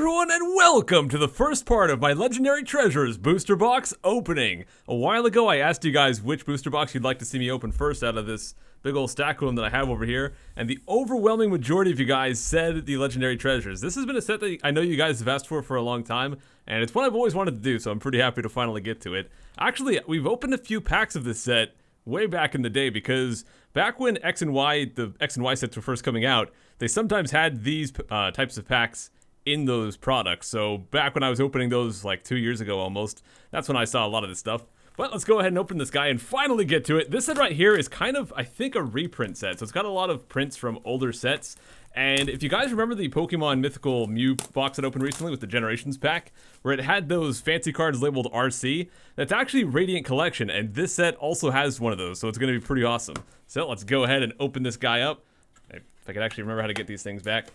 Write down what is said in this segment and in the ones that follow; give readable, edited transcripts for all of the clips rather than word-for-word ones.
everyone, and welcome to the first part of my Legendary Treasures booster box opening. A while ago I asked you guys which booster box you'd like to see me open first out of this big old stack of them that I have over here, and the overwhelming majority of you guys said the Legendary Treasures. This has been a set that I know you guys have asked for a long time, and it's one I've always wanted to do, so I'm pretty happy to finally get to it. Actually, we've opened a few packs of this set way back in the day, because back when the X and Y sets were first coming out, they sometimes had these types of packs in those products. So back when I was opening those like 2 years ago almost, that's when I saw a lot of this stuff. But let's go ahead and open this guy and finally get to it. This set right here is kind of, I think, a reprint set. So it's got a lot of prints from older sets. And if you guys remember the Pokemon Mythical Mew box that opened recently with the Generations pack, where it had those fancy cards labeled RC, that's actually Radiant Collection, and this set also has one of those, so it's going to be pretty awesome. So let's go ahead and open this guy up. If I can actually remember how to get these things back.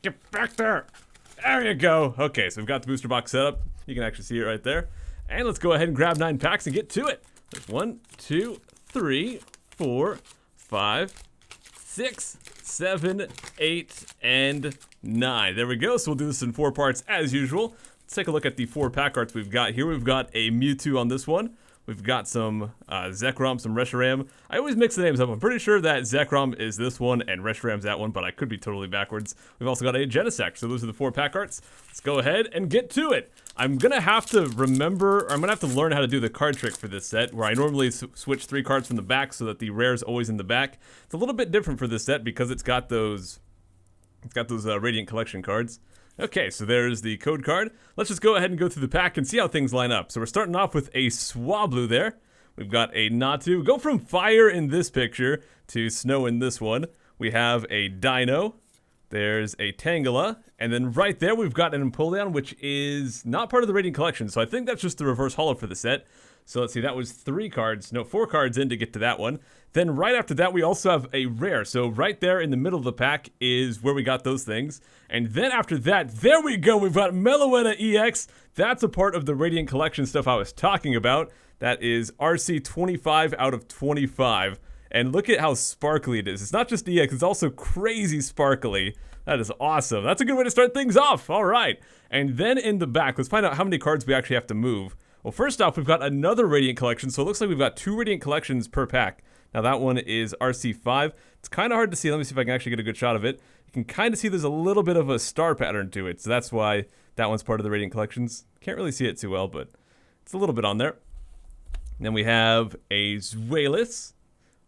Get back there! There you go! Okay, so we've got the booster box set up. You can actually see it right there. And let's go ahead and grab 9 packs and get to it. There's 1, 2, 3, 4, 5, 6, 7, 8, and 9. There we go. So we'll do this in 4 parts as usual. Let's take a look at the 4 pack arts we've got here. We've got a Mewtwo on this one. We've got some Zekrom, some Reshiram. I always mix the names up. I'm pretty sure that Zekrom is this one and Reshiram's that one, but I could be totally backwards. We've also got a Genesect. So those are the 4 pack arts. Let's go ahead and get to it. I'm going to have to remember, or I'm going to have to learn how to do the card trick for this set, where I normally switch 3 cards from the back so that the rare's always in the back. It's a little bit different for this set because it's got those Radiant Collection cards. Okay, so there's the code card. Let's just go ahead and go through the pack and see how things line up. So we're starting off with a Swablu there. We've got a Natu. Go from fire in this picture to snow in this one. We have a Dino. There's a Tangela. And then right there we've got an Empoleon, which is not part of the Radiant Collection. So I think that's just the reverse holo for the set. So let's see, that was 4 cards in to get to that one. Then right after that, we also have a rare. So right there in the middle of the pack is where we got those things. And then after that, there we go, we've got Meloetta EX. That's a part of the Radiant Collection stuff I was talking about. That is RC 25 out of 25. And look at how sparkly it is. It's not just EX, it's also crazy sparkly. That is awesome. That's a good way to start things off. All right. And then in the back, let's find out how many cards we actually have to move. Well, first off, we've got another Radiant Collection, so it looks like we've got 2 Radiant Collections per pack. Now, that one is RC5. It's kind of hard to see. Let me see if I can actually get a good shot of it. You can kind of see there's a little bit of a star pattern to it, so that's why that one's part of the Radiant Collections. Can't really see it too well, but it's a little bit on there. And then we have a Zweilous.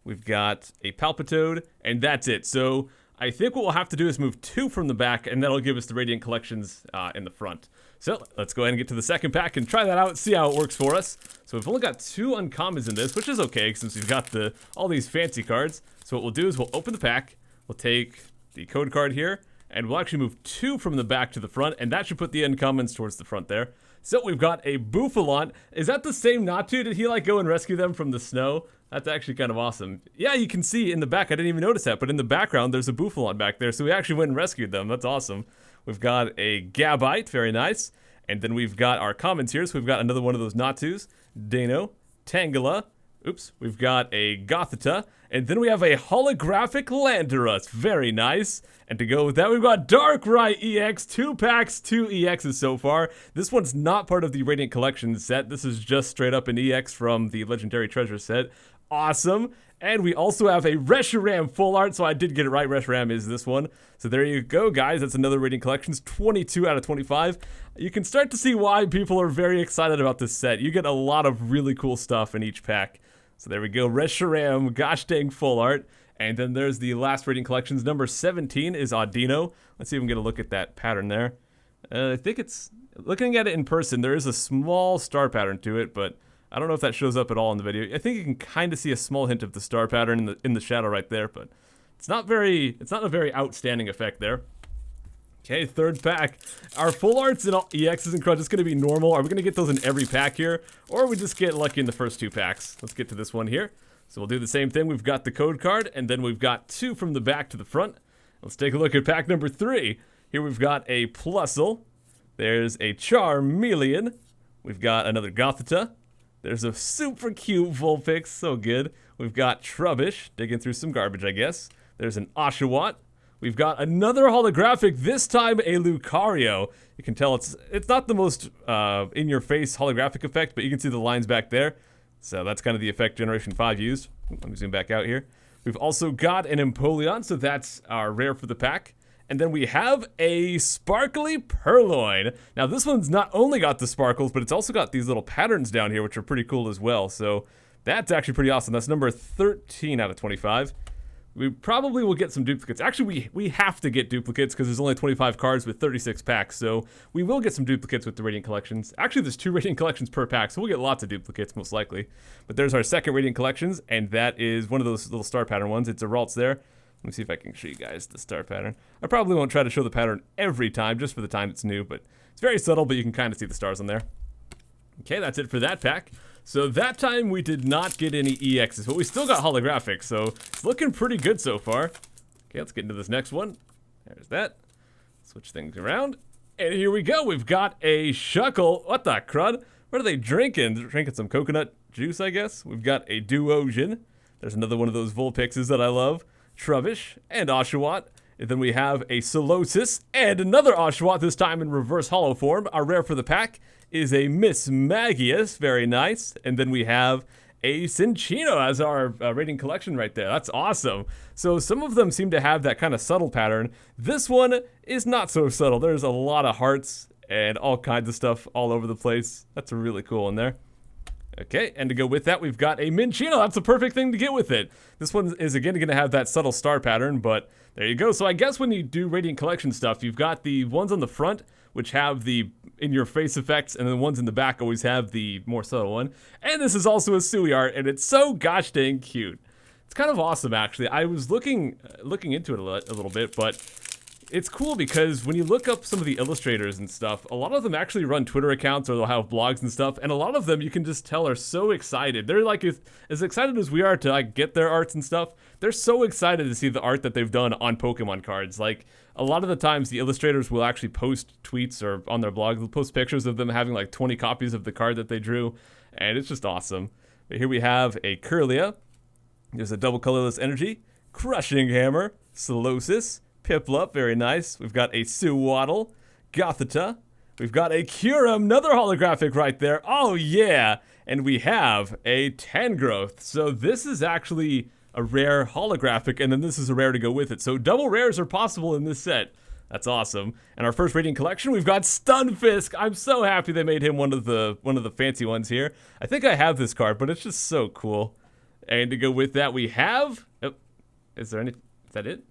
We've got a Palpitoad, and that's it. So I think what we'll have to do is move 2 from the back, and that'll give us the Radiant Collections in the front. So let's go ahead and get to the second pack and try that out, see how it works for us. So we've only got 2 uncommons in this, which is okay since we've got all these fancy cards. So what we'll do is we'll open the pack, we'll take the code card here, and we'll actually move 2 from the back to the front, and that should put the uncommons towards the front there. So we've got a Bouffalant. Is that the same Natu? Did he like go and rescue them from the snow? That's actually kind of awesome. Yeah, you can see in the back, I didn't even notice that, but in the background, there's a Bouffalant back there, so we actually went and rescued them. That's awesome. We've got a Gabite, very nice. And then we've got our commons here, so we've got another one of those Natus, Dano, Tangela, we've got a Gothita, and then we have a holographic Landorus, very nice. And to go with that, we've got Darkrai EX, 2 packs, 2 EXs so far. This one's not part of the Radiant Collection set, this is just straight up an EX from the Legendary Treasure set. Awesome. And we also have a Reshiram full art, so I did get it right, Reshiram is this one. So there you go, guys, that's another Radiant Collections, 22 out of 25. You can start to see why people are very excited about this set. You get a lot of really cool stuff in each pack. So there we go, Reshiram, gosh dang full art. And then there's the last Radiant Collections, number 17 is Audino. Let's see if we can get a look at that pattern there. I think it's, looking at it in person, there is a small star pattern to it, but I don't know if that shows up at all in the video. I think you can kind of see a small hint of the star pattern in the shadow right there, but it's not a very outstanding effect there. Okay, third pack. Our full arts and all EXs and CRUD is going to be normal. Are we going to get those in every pack here? Or we just get lucky in the first 2 packs? Let's get to this one here. So we'll do the same thing. We've got the code card, and then we've got 2 from the back to the front. Let's take a look at pack number 3. Here we've got a Plusle. There's a Charmeleon. We've got another Gothita. There's a super cute Vulpix, so good. We've got Trubbish, digging through some garbage, I guess. There's an Oshawott. we've got another holographic, this time a Lucario. You can tell it's not the most in-your-face holographic effect, but you can see the lines back there. So that's kind of the effect Generation 5 used. Let me zoom back out here. We've also got an Empoleon, so that's our rare for the pack. And then we have a Sparkly Purloin. Now this one's not only got the sparkles, but it's also got these little patterns down here, which are pretty cool as well. So that's actually pretty awesome. That's number 13 out of 25. We probably will get some duplicates. Actually, we have to get duplicates because there's only 25 cards with 36 packs. So we will get some duplicates with the Radiant Collections. Actually, there's 2 Radiant Collections per pack, so we'll get lots of duplicates most likely. But there's our second Radiant Collections, and that is one of those little star pattern ones. It's a Ralts there. Let me see if I can show you guys the star pattern. I probably won't try to show the pattern every time, just for the time it's new, but it's very subtle, but you can kind of see the stars on there. Okay, that's it for that pack. So that time we did not get any EXs, but we still got holographic, so it's looking pretty good so far. Okay, let's get into this next one. There's that. Switch things around. And here we go. We've got a Shuckle. What the crud? What are they drinking? They're drinking some coconut juice, I guess. We've got a Duosion. There's another one of those Vulpixes that I love. Trubbish and Oshawott. And then we have a Solosis and another Oshawott, this time in reverse holo form. Our rare for the pack is a Miss Magius, very nice. And then we have a Cinccino as our rating collection right there. That's awesome. So some of them seem to have that kind of subtle pattern. This one is not so subtle. There's a lot of hearts and all kinds of stuff all over the place. That's really cool in there. Okay, and to go with that, we've got a Minccino. That's the perfect thing to get with it. This one is, again, going to have that subtle star pattern, but there you go. So I guess when you do Radiant Collection stuff, you've got the ones on the front, which have the in-your-face effects, and the ones in the back always have the more subtle one. And this is also a Sui art, and it's so gosh dang cute. It's kind of awesome, actually. I was looking into it a little bit, but it's cool because when you look up some of the illustrators and stuff, a lot of them actually run Twitter accounts or they'll have blogs and stuff, and a lot of them you can just tell are so excited. They're like as excited as we are to like get their arts and stuff. They're so excited to see the art that they've done on Pokemon cards. Like a lot of the times the illustrators will actually post tweets or on their blog, they'll post pictures of them having like 20 copies of the card that they drew, and it's just awesome. But here we have a Kirlia. There's a double colorless energy, Crushing Hammer, Solosis, Piplup, very nice. We've got a Suwaddle, Gothita. We've got a Kyurem, another holographic right there. Oh yeah! And we have a Tangrowth. So this is actually a rare holographic, and then this is a rare to go with it. So double rares are possible in this set. That's awesome. And our first Radiant Collection, we've got Stunfisk. I'm so happy they made him one of the fancy ones here. I think I have this card, but it's just so cool. And to go with that, we have... Oh, is that it?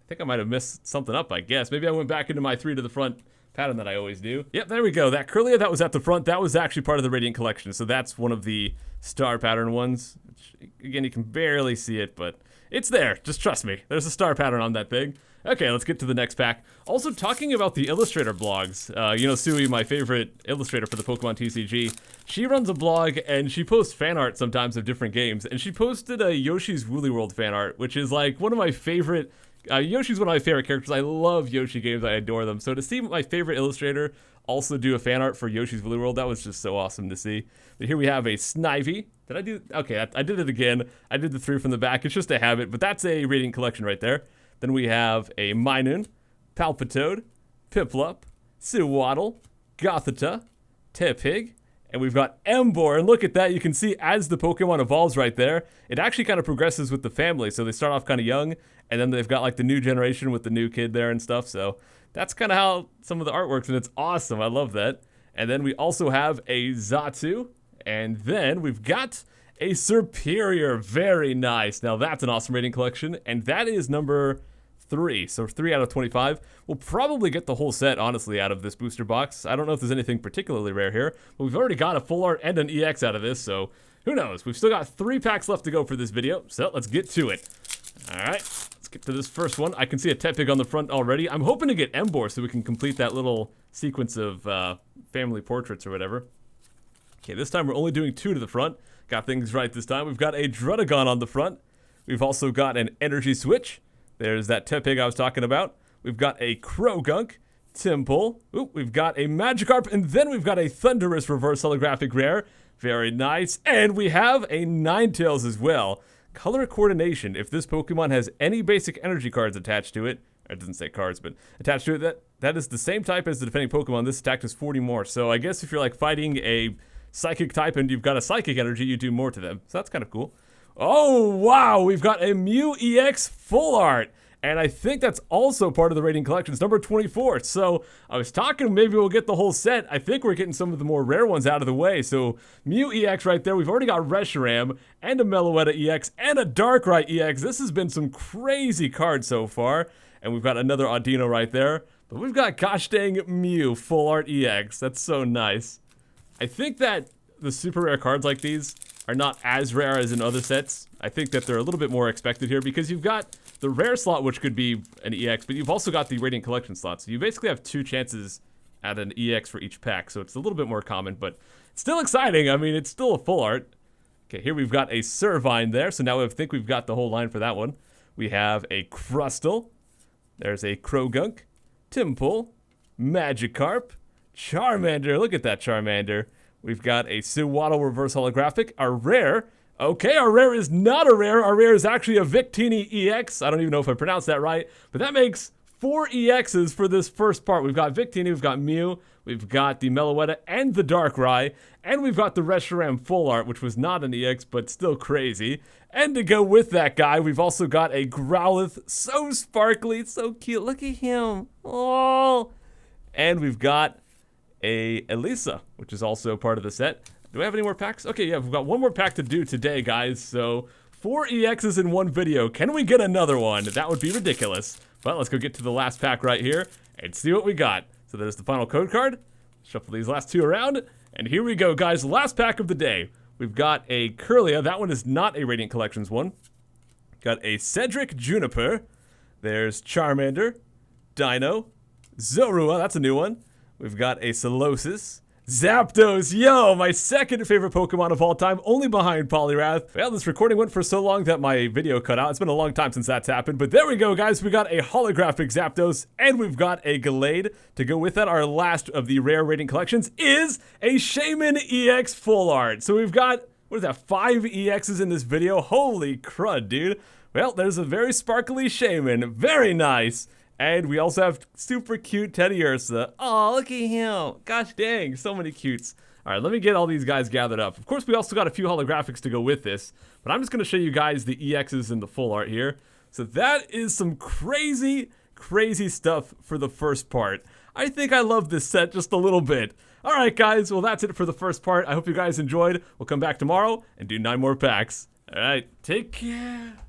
I think I might have messed something up, I guess. Maybe I went back into my 3 to the front pattern that I always do. Yep, there we go. That Kirlia that was at the front, that was actually part of the Radiant Collection. So that's one of the star pattern ones. Which, again, you can barely see it, but it's there. Just trust me. There's a star pattern on that thing. Okay, let's get to the next pack. Also, talking about the illustrator blogs, you know, Sui, my favorite illustrator for the Pokemon TCG, she runs a blog and she posts fan art sometimes of different games. And she posted a Yoshi's Woolly World fan art, which is like one of my favorite... Yoshi's one of my favorite characters. I love Yoshi games. I adore them. So to see my favorite illustrator also do a fan art for Yoshi's Woolly World, that was just so awesome to see. But here we have a Snivy. Did I do... Okay, I did it again. I did the 3 from the back. It's just a habit, but that's a Radiant Collection right there. Then we have a Minun, Palpitoad, Piplup, Suwaddle, Gothita, Tepig, and we've got Emboar. And look at that. You can see as the Pokemon evolves right there, it actually kind of progresses with the family. So they start off kind of young, and then they've got like the new generation with the new kid there and stuff. So that's kind of how some of the art works, and it's awesome. I love that. And then we also have a Xatu, and then we've got a Serperior. Very nice. Now that's an awesome Radiant Collection, and that is number 3. So 3 out of 25. We'll probably get the whole set, honestly, out of this booster box. I don't know if there's anything particularly rare here, but we've already got a full art and an EX out of this, so who knows? We've still got 3 packs left to go for this video, so let's get to it. All right, let's get to this first one. I can see a Tepig on the front already. I'm hoping to get Emboar so we can complete that little sequence of family portraits or whatever. Okay, this time we're only doing 2 to the front. Got things right this time. We've got a Drudagon on the front. We've also got an Energy Switch. There's that Tepig I was talking about. We've got a Krogunk, Timple. Ooh, we've got a Magikarp, and then we've got a Thundurus reverse holographic rare. Very nice. And we have a Ninetales as well. Color coordination. If this Pokemon has any basic energy cards attached to it, It doesn't say cards, but attached to it, that is the same type as the defending Pokemon. This attack does 40 more. So I guess if you're like fighting a psychic type and you've got a psychic energy, you do more to them. So that's kind of cool. Oh, wow, we've got a Mew EX full art. And I think that's also part of the rating collections, number 24. So I was talking, maybe we'll get the whole set. I think we're getting some of the more rare ones out of the way. So Mew EX right there. We've already got Reshiram and a Meloetta EX and a Darkrai EX. This has been some crazy cards so far. And we've got another Audino right there. But we've got gosh dang Mew full art EX. That's so nice. I think that the super rare cards like these are not as rare as in other sets. I think that they're a little bit more expected here because you've got the rare slot, which could be an EX, but you've also got the Radiant Collection slot. So you basically have 2 chances at an EX for each pack. So it's a little bit more common, but it's still exciting. I mean, it's still a full art. Okay, here we've got a Servine there. So now I think we've got the whole line for that one. We have a Crustle. There's a Krogunk, Timple, Magikarp, Charmander. Look at that Charmander. We've got a Sewaddle reverse holographic. Our rare. Okay, our rare is not a rare. Our rare is actually a Victini EX. I don't even know if I pronounced that right, but that makes 4 EXs for this first part. We've got Victini, we've got Mew, we've got the Meloetta and the Darkrai, and we've got the Reshiram full art, which was not an EX, but still crazy. And to go with that guy, we've also got a Growlithe, so sparkly, so cute. Look at him. Oh. And we've got a Elisa, which is also part of the set. Do we have any more packs? Okay, yeah, we've got one more pack to do today, guys. So 4 EXs in one video. Can we get another one? That would be ridiculous. But let's go get to the last pack right here and see what we got. So there's the final code card. Shuffle these last 2 around. And here we go, guys. Last pack of the day. We've got a Kirlia. That one is not a Radiant Collections one. Got a Cedric Juniper. There's Charmander, Dino, Zorua. That's a new one. We've got a Solosis, Zapdos, yo, my second favorite Pokemon of all time, only behind Poliwrath. Well, this recording went for so long that my video cut out. It's been a long time since that's happened, but there we go, guys. We got a holographic Zapdos, and we've got a Gallade. To go with that, our last of the rare rating collections is a Shaman EX full art. So we've got, what is that, 5 EXs in this video? Holy crud, dude. Well, there's a very sparkly Shaman, very nice. And we also have super cute Teddy Ursa. Oh, look at him. Gosh dang, so many cutes. All right, let me get all these guys gathered up. Of course, we also got a few holographics to go with this, but I'm just going to show you guys the EXs in the full art here. So that is some crazy, crazy stuff for the first part. I think I love this set just a little bit. All right, guys, well, that's it for the first part. I hope you guys enjoyed. We'll come back tomorrow and do 9 more packs. All right, take care.